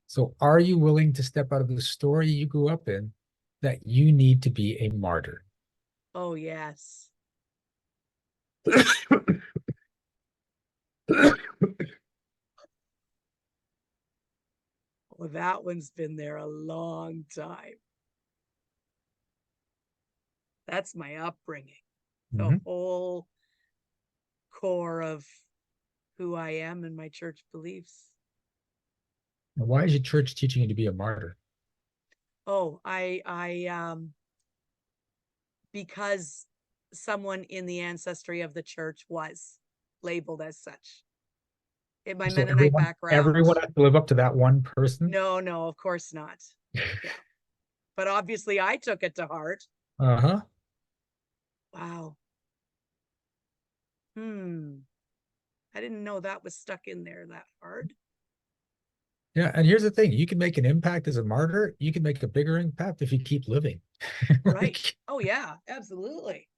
So are you willing to step out of the story you grew up in that you need to be a martyr? Oh, yes. Well, that one's been there a long time. That's my upbringing, the Mhm. whole core of who I am and my church beliefs. And why is your church teaching you to be a martyr? Oh, because someone in the ancestry of the church was labeled as such. In my So Mennonite background, everyone has to live up to that one person? no, no, of course not. Yeah. But obviously I took it to heart. Uh-huh. Wow. Hmm. I didn't know that was stuck in there that hard. Yeah, and here's the thing, you can make an impact as a martyr, you can make a bigger impact if you keep living. Right. Like, Oh, yeah, absolutely.